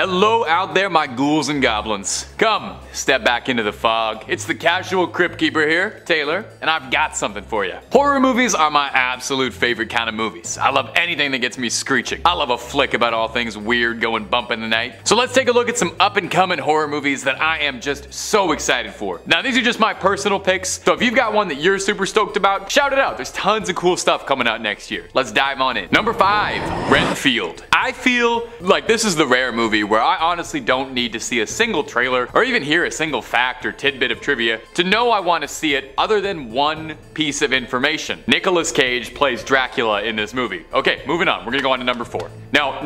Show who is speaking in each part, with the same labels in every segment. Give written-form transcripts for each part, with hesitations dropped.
Speaker 1: Hello out there, my ghouls and goblins. Come, step back into the fog. It's the casual crypt keeper here, Taylor, and I've got something for you. Horror movies are my absolute favorite kind of movies. I love anything that gets me screeching. I love a flick about all things weird going bump in the night. So let's take a look at some up and coming horror movies that I am just so excited for. Now these are just my personal picks, so if you've got one that you're super stoked about, shout it out. There's tons of cool stuff coming out next year. Let's dive on in. Number 5, Renfield. I feel like this is the rare movie where I honestly don't need to see a single trailer or even hear a single fact or tidbit of trivia to know I want to see it other than one piece of information. Nicolas Cage plays Dracula in this movie. Okay, moving on. We're gonna go on to number 4. No,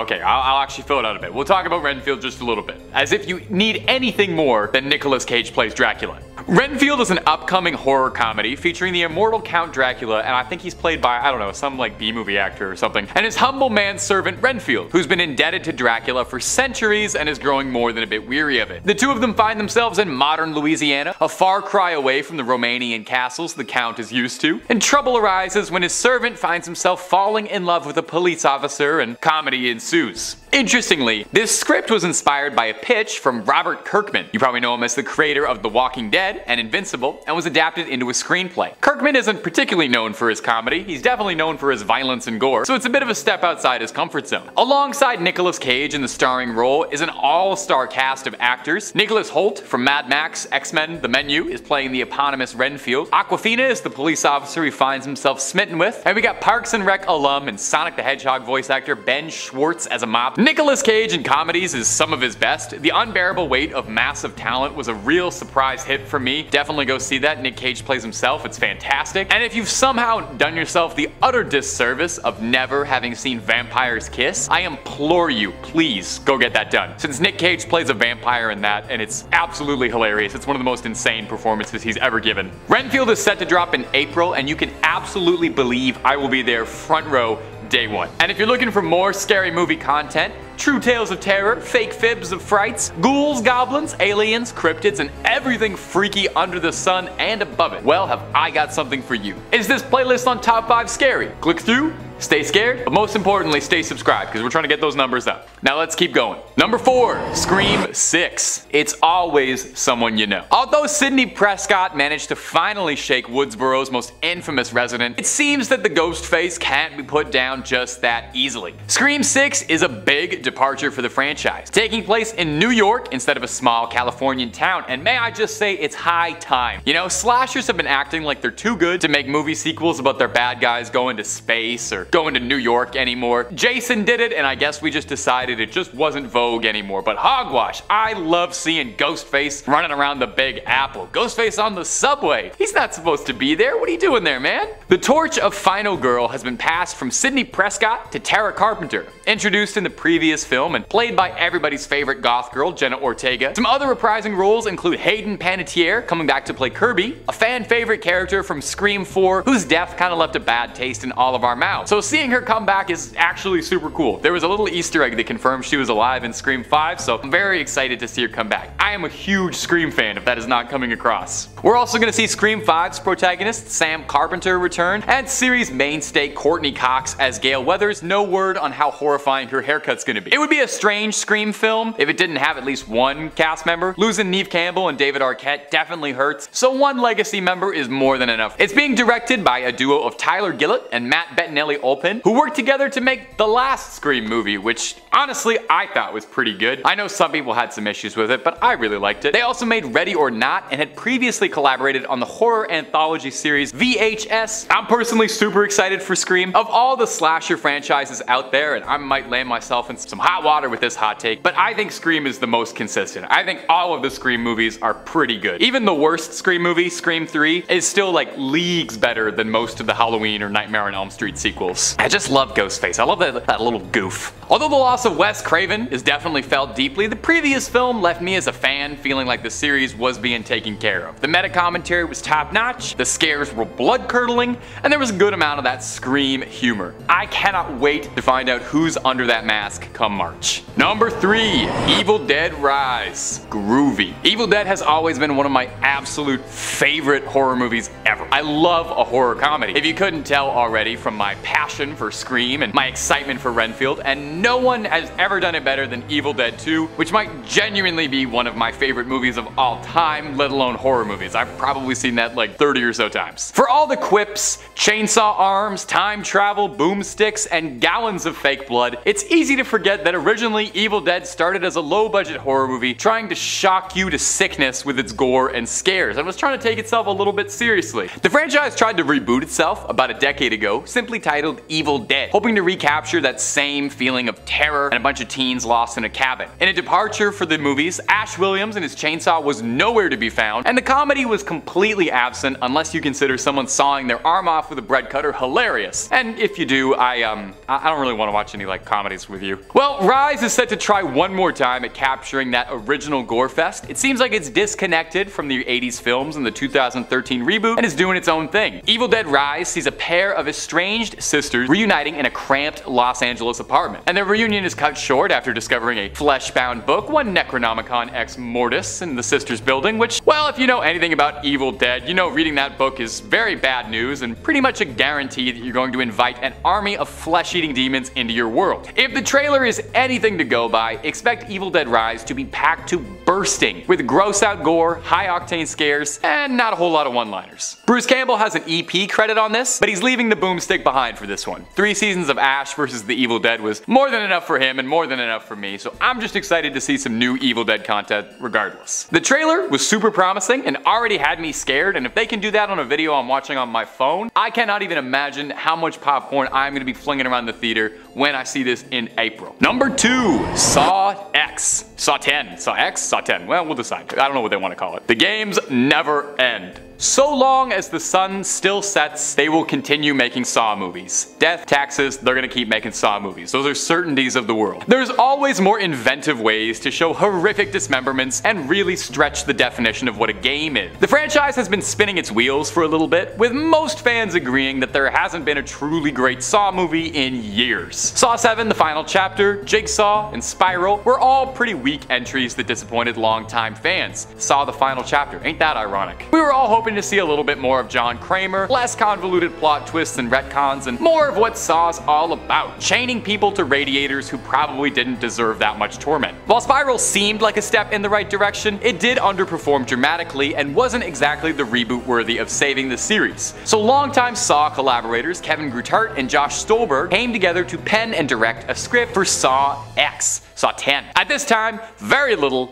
Speaker 1: okay, I'll actually fill it out a bit. We'll talk about Renfield just a little bit. As if you need anything more than Nicolas Cage plays Dracula. Renfield is an upcoming horror comedy featuring the immortal Count Dracula, and I think he's played by, I don't know, some like B-movie actor or something, and his humble manservant Renfield, who's been indebted to Dracula for centuries and is growing more than a bit weary of it. The two of them find themselves in modern Louisiana, a far cry away from the Romanian castles the Count is used to, and trouble arises when his servant finds himself falling in love with a police officer and comedy ensues. Interestingly, this script was inspired by a pitch from Robert Kirkman. You probably know him as the creator of The Walking Dead and Invincible, and was adapted into a screenplay. Kirkman isn't particularly known for his comedy, he's definitely known for his violence and gore, so it's a bit of a step outside his comfort zone. Alongside Nicolas Cage in the starring role is an all-star cast of actors. Nicholas Hoult from Mad Max, X-Men, The Menu is playing the eponymous Renfield. Awkwafina is the police officer he finds himself smitten with, and we got Parks and Rec alum and Sonic the Hedgehog voice actor Ben Schwartz as a mob. Nicolas Cage in comedies is some of his best. The unbearable weight of massive talent was a real surprise hit for me. Definitely go see that. Nick Cage plays himself, it's fantastic. And if you've somehow done yourself the utter disservice of never having seen Vampires Kiss, I implore you, please go get that done. Since Nick Cage plays a vampire in that, and it's absolutely hilarious. It's one of the most insane performances he's ever given. Renfield is set to drop in April, and you can absolutely believe I will be there front row day one. And if you're looking for more scary movie content, true tales of terror, fake fibs of frights, ghouls, goblins, aliens, cryptids, and everything freaky under the sun and above it, well, have I got something for you. Is this playlist on Top 5 scary? Click through, stay scared, but most importantly, stay subscribed because we're trying to get those numbers up. Now let's keep going. Number 4, Scream 6. It's always someone you know. Although Sidney Prescott managed to finally shake Woodsboro's most infamous resident, it seems that the ghost face can't be put down just that easily. Scream 6 is a big departure for the franchise, taking place in New York instead of a small Californian town, and may I just say it's high time. You know, slashers have been acting like they're too good to make movie sequels about their bad guys going to space or going to New York anymore. Jason did it, and I guess we just decided it just wasn't vogue anymore, but hogwash, I love seeing Ghostface running around the Big Apple. Ghostface on the subway. He's not supposed to be there. What are you doing there, man? The torch of Final Girl has been passed from Sidney Prescott to Tara Carpenter, introduced in the previous film and played by everybody's favorite goth girl, Jenna Ortega. Some other reprising roles include Hayden Panettiere coming back to play Kirby, a fan favorite character from Scream 4 whose death kind of left a bad taste in all of our mouths. So seeing her come back is actually super cool. There was a little Easter egg that confirmed she was alive in Scream 5, so I'm very excited to see her come back. I am a huge Scream fan if that is not coming across. We're also going to see Scream 5's protagonist Sam Carpenter return, and series mainstay Courtney Cox as Gale Weathers. No word on how horrifying her haircut's going to be. It would be a strange Scream film if it didn't have at least one cast member. Losing Neve Campbell and David Arquette definitely hurts, so one legacy member is more than enough. It's being directed by a duo of Tyler Gillett and Matt Bettinelli-Olpin, who worked together to make the last Scream movie, which honestly I thought was pretty good. I know some people had some issues with it, but I really liked it. They also made Ready or Not and had previously collaborated on the horror anthology series VHS. I'm personally super excited for Scream. Of all the slasher franchises out there, and I might land myself in some hot water with this hot take, but I think Scream is the most consistent. I think all of the Scream movies are pretty good. Even the worst Scream movie, Scream 3, is still like leagues better than most of the Halloween or Nightmare on Elm Street sequels. I just love Ghostface. I love that little goof. Although the loss of Wes Craven is definitely felt deeply, the previous film left me as a fan feeling like the series was being taken care of. The meta commentary was top notch, the scares were blood curdling, and there was a good amount of that Scream humor. I cannot wait to find out who's under that mask come March. Number 3, Evil Dead Rise. Groovy. Evil Dead has always been one of my absolute favorite horror movies ever. I love a horror comedy. If you couldn't tell already from my past passion for Scream and my excitement for Renfield, and no one has ever done it better than Evil Dead 2, which might genuinely be one of my favorite movies of all time, let alone horror movies. I've probably seen that like 30 or so times. For all the quips, chainsaw arms, time travel, boomsticks, and gallons of fake blood, it's easy to forget that originally Evil Dead started as a low-budget horror movie trying to shock you to sickness with its gore and scares, and was trying to take itself a little bit seriously. The franchise tried to reboot itself about a decade ago, simply titled Evil Dead, hoping to recapture that same feeling of terror and a bunch of teens lost in a cabin. In a departure for the movies, Ash Williams and his chainsaw was nowhere to be found, and the comedy was completely absent unless you consider someone sawing their arm off with a bread cutter hilarious. And if you do, I don't really want to watch any like comedies with you. Well, Rise is set to try one more time at capturing that original gore fest. It seems like it's disconnected from the 80s films and the 2013 reboot and is doing its own thing. Evil Dead Rise sees a pair of estranged sisters reuniting in a cramped Los Angeles apartment, and their reunion is cut short after discovering a flesh-bound book, one Necronomicon Ex Mortis, in the sisters' building, which, well, if you know anything about Evil Dead, you know reading that book is very bad news and pretty much a guarantee that you're going to invite an army of flesh-eating demons into your world. If the trailer is anything to go by, expect Evil Dead Rise to be packed to bursting with gross-out gore, high-octane scares, and not a whole lot of one-liners. Bruce Campbell has an EP credit on this, but he's leaving the boomstick behind for this one. 3 seasons of Ash vs. the Evil Dead was more than enough for him and more than enough for me, so I'm just excited to see some new Evil Dead content regardless. The trailer was super promising and already had me scared, and if they can do that on a video I'm watching on my phone, I cannot even imagine how much popcorn I'm going to be flinging around the theater when I see this in April. Number 2, Saw X. Saw 10. Saw X? Saw 10. Well, we'll decide. I don't know what they want to call it. The games never end. So long as the sun still sets, they will continue making Saw movies. Death, taxes, they're gonna keep making Saw movies. Those are certainties of the world. There's always more inventive ways to show horrific dismemberments and really stretch the definition of what a game is. The franchise has been spinning its wheels for a little bit, with most fans agreeing that there hasn't been a truly great Saw movie in years. Saw 7, The Final Chapter, Jigsaw, and Spiral were all pretty weak entries that disappointed longtime fans. Saw The Final Chapter, ain't that ironic? We were all hoping to see a little bit more of John Kramer, less convoluted plot twists and retcons, and more of what Saw's all about, chaining people to radiators who probably didn't deserve that much torment. While Spiral seemed like a step in the right direction, it did underperform dramatically and wasn't exactly the reboot worthy of saving the series. So longtime Saw collaborators Kevin Grutart and Josh Stolberg came together to pen and direct a script for Saw X. Saw 10. At this time, very little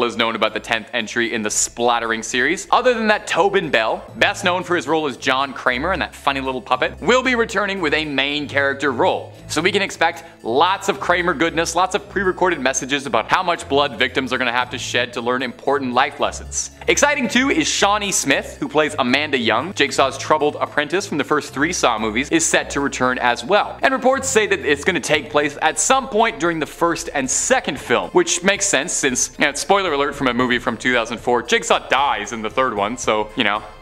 Speaker 1: is known about the 10th entry in the splattering series, other than that Tobin Bell, best known for his role as John Kramer and that funny little puppet, will be returning with a main character role. So we can expect lots of Kramer goodness, lots of pre-recorded messages about how much blood victims are going to have to shed to learn important life lessons. Exciting too is Shawnee Smith, who plays Amanda Young, Jigsaw's troubled apprentice from the first 3 Saw movies, is set to return as well. And reports say that it's going to take place at some point during the first and second film, which makes sense since, spoiler alert from a movie from 2004, Jigsaw dies in the 3rd one, so,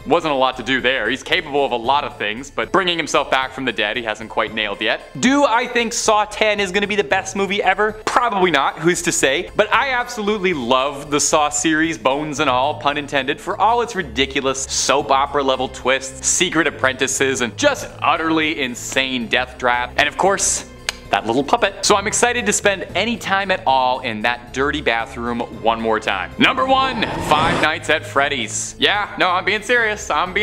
Speaker 1: wasn't a lot to do there. He's capable of a lot of things, but bringing himself back from the dead he hasn't quite nailed yet. Do I think Saw 10 is going to be the best movie ever? Probably not, who's to say, but I absolutely love the Saw series, bones and all, pun intended, for all its ridiculous soap opera level twists, secret apprentices, and just utterly insane death trap, and of course, that little puppet. So I'm excited to spend any time at all in that dirty bathroom one more time. Number 1, Five Nights at Freddy's. Yeah, no, I'm being serious. I'm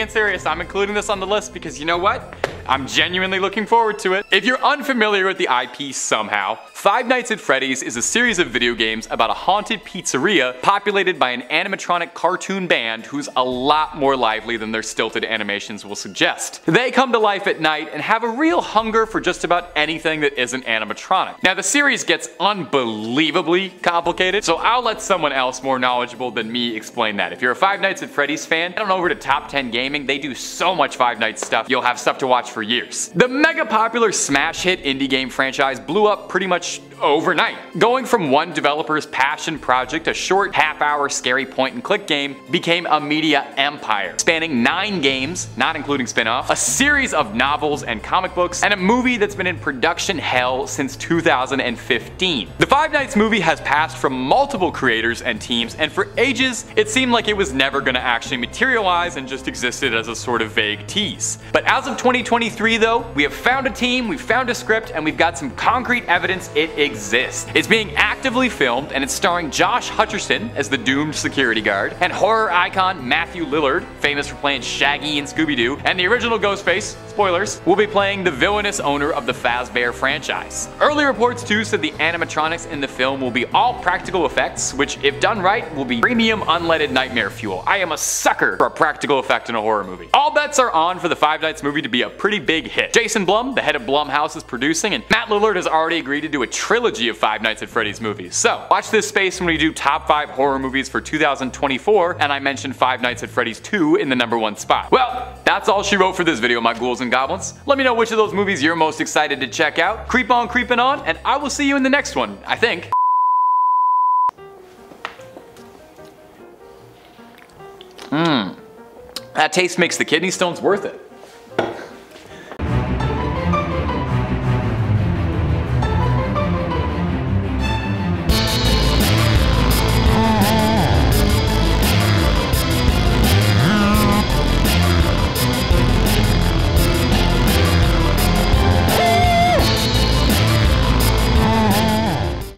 Speaker 1: including this on the list because you know what? I'm genuinely looking forward to it. If you're unfamiliar with the IP somehow, Five Nights at Freddy's is a series of video games about a haunted pizzeria populated by an animatronic cartoon band who's a lot more lively than their stilted animations will suggest. They come to life at night and have a real hunger for just about anything that isn't animatronic. Now the series gets unbelievably complicated, so I'll let someone else more knowledgeable than me explain that. If you're a Five Nights at Freddy's fan, head on over to Top 10 Gaming. They do so much Five Nights stuff, you'll have stuff to watch for years. The mega popular smash hit indie game franchise blew up pretty much much overnight. Going from one developer's passion project, a short half-hour scary point-and-click game, became a media empire, spanning 9 games, not including spin-offs, a series of novels and comic books, and a movie that's been in production hell since 2015. The Five Nights movie has passed from multiple creators and teams, and for ages, it seemed like it was never gonna actually materialize and just existed as a sort of vague tease. But as of 2023 though, we have found a team, we've found a script, and we've got some concrete evidence it exists. It's being actively filmed, and it's starring Josh Hutcherson as the doomed security guard, and horror icon Matthew Lillard, famous for playing Shaggy in Scooby-Doo, and the original Ghostface, spoilers, will be playing the villainous owner of the Fazbear franchise. Early reports too said the animatronics in the film will be all practical effects, which if done right will be premium unleaded nightmare fuel. I am a sucker for a practical effect in a horror movie. All bets are on for the Five Nights movie to be a pretty big hit. Jason Blum, the head of Blumhouse, is producing, and Matt Lillard has already agreed to do a trilogy of Five Nights at Freddy's movies. So watch this space when we do top 5 horror movies for 2024, and I mentioned Five Nights at Freddy's 2 in the #1 spot. Well, that's all she wrote for this video, my ghouls and goblins. Let me know which of those movies you're most excited to check out. Creep on creeping on, and I will see you in the next one, I think. That taste makes the kidney stones worth it.